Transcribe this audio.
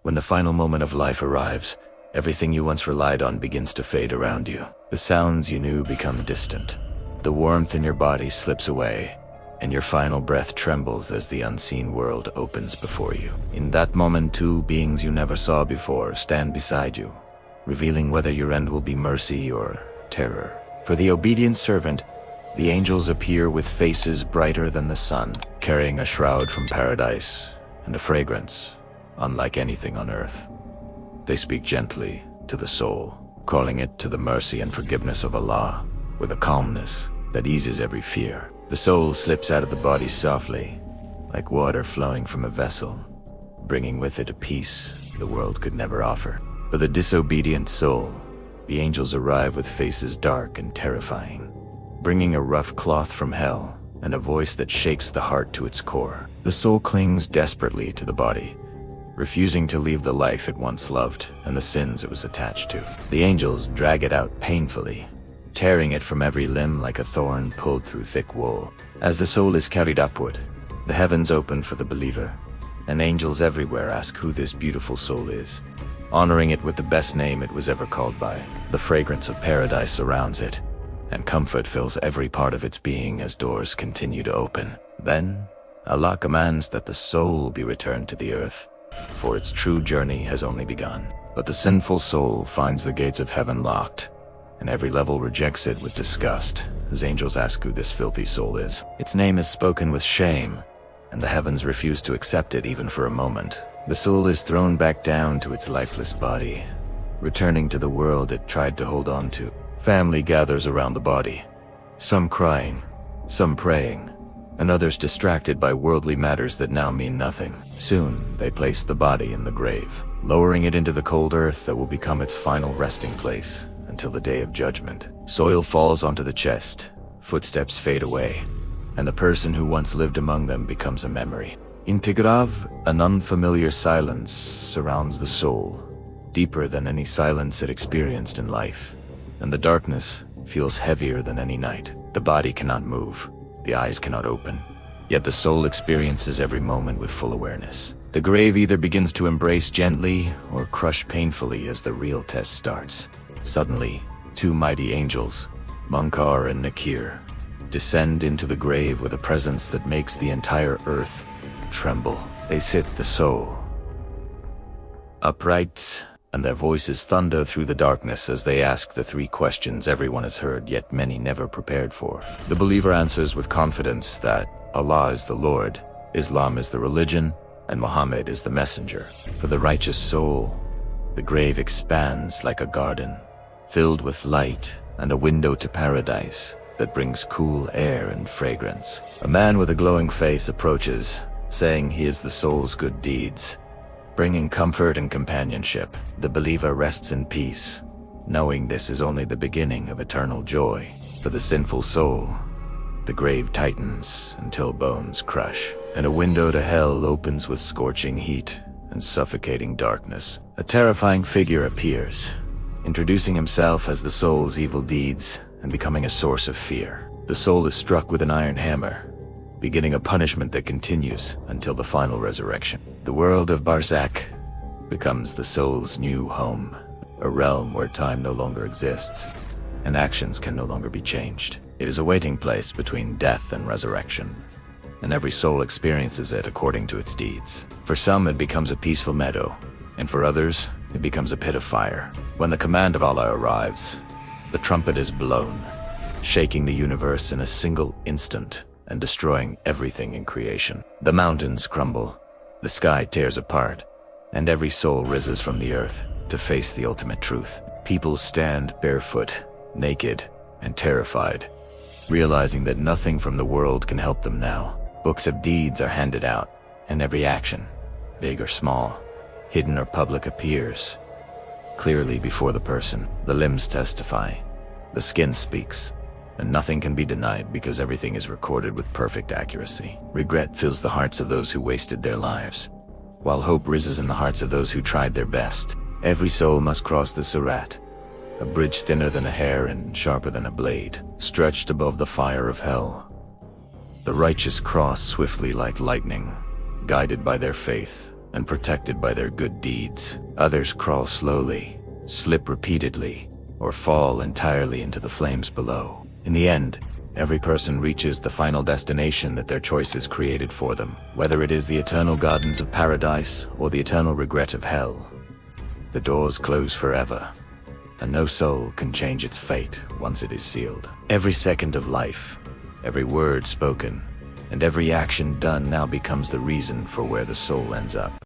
When the final moment of life arrives, everything you once relied on begins to fade around you. The sounds you knew become distant. The warmth in your body slips away, and your final breath trembles as the unseen world opens before you. In that moment, two beings you never saw before stand beside you, revealing whether your end will be mercy or terror. For the obedient servant, the angels appear with faces brighter than the sun, carrying a shroud from paradise and a fragrance unlike anything on earth. They speak gently to the soul, calling it to the mercy and forgiveness of Allah, with a calmness that eases every fear. The soul slips out of the body softly, like water flowing from a vessel, bringing with it a peace the world could never offer. For the disobedient soul, the angels arrive with faces dark and terrifying, bringing a rough cloth from hell and a voice that shakes the heart to its core. The soul clings desperately to the body, refusing to leave the life it once loved and the sins it was attached to. The angels drag it out painfully, tearing it from every limb like a thorn pulled through thick wool. As the soul is carried upward, the heavens open for the believer, and angels everywhere ask who this beautiful soul is, honoring it with the best name it was ever called by. The fragrance of paradise surrounds it, and comfort fills every part of its being as doors continue to open. Then, Allah commands that the soul be returned to the earth, for its true journey has only begun. But the sinful soul finds the gates of heaven locked, and every level rejects it with disgust, as angels ask who this filthy soul is. Its name is spoken with shame, and the heavens refuse to accept it even for a moment. The soul is thrown back down to its lifeless body, returning to the world it tried to hold on to. Family gathers around the body, some crying, some praying, and others distracted by worldly matters that now mean nothing. Soon, they place the body in the grave, lowering it into the cold earth that will become its final resting place until the day of judgment. Soil falls onto the chest, footsteps fade away, and the person who once lived among them becomes a memory. In Tigrav, an unfamiliar silence surrounds the soul, deeper than any silence it experienced in life, and the darkness feels heavier than any night. The body cannot move, the eyes cannot open, yet the soul experiences every moment with full awareness. The grave either begins to embrace gently or crush painfully as the real test starts. Suddenly, two mighty angels, Munkar and Nakir, descend into the grave with a presence that makes the entire earth tremble. They sit the soul upright, and their voices thunder through the darkness as they ask the three questions everyone has heard yet many never prepared for. The believer answers with confidence that Allah is the Lord, Islam is the religion, and Muhammad is the messenger. For the righteous soul, the grave expands like a garden, filled with light and a window to paradise that brings cool air and fragrance. A man with a glowing face approaches, saying he is the soul's good deeds, bringing comfort and companionship. The believer rests in peace, knowing this is only the beginning of eternal joy. For the sinful soul, the grave tightens until bones crush, and a window to hell opens with scorching heat and suffocating darkness. A terrifying figure appears, introducing himself as the soul's evil deeds and becoming a source of fear. The soul is struck with an iron hammer, beginning a punishment that continues until the final resurrection. The world of Barzakh becomes the soul's new home, a realm where time no longer exists, and actions can no longer be changed. It is a waiting place between death and resurrection, and every soul experiences it according to its deeds. For some, it becomes a peaceful meadow, and for others, it becomes a pit of fire. When the command of Allah arrives, the trumpet is blown, shaking the universe in a single instant and destroying everything in creation. The mountains crumble, the sky tears apart, and every soul rises from the earth to face the ultimate truth. People stand barefoot, naked, and terrified, realizing that nothing from the world can help them now. Books of deeds are handed out, and every action, big or small, hidden or public, appears clearly before the person. The limbs testify, the skin speaks, and nothing can be denied because everything is recorded with perfect accuracy. Regret fills the hearts of those who wasted their lives, while hope rises in the hearts of those who tried their best. Every soul must cross the Sirat, a bridge thinner than a hair and sharper than a blade, stretched above the fire of hell. The righteous cross swiftly like lightning, guided by their faith and protected by their good deeds. Others crawl slowly, slip repeatedly, or fall entirely into the flames below. In the end, every person reaches the final destination that their choices created for them, whether it is the eternal gardens of paradise or the eternal regret of hell. The doors close forever, and no soul can change its fate once it is sealed. Every second of life, every word spoken, and every action done now becomes the reason for where the soul ends up.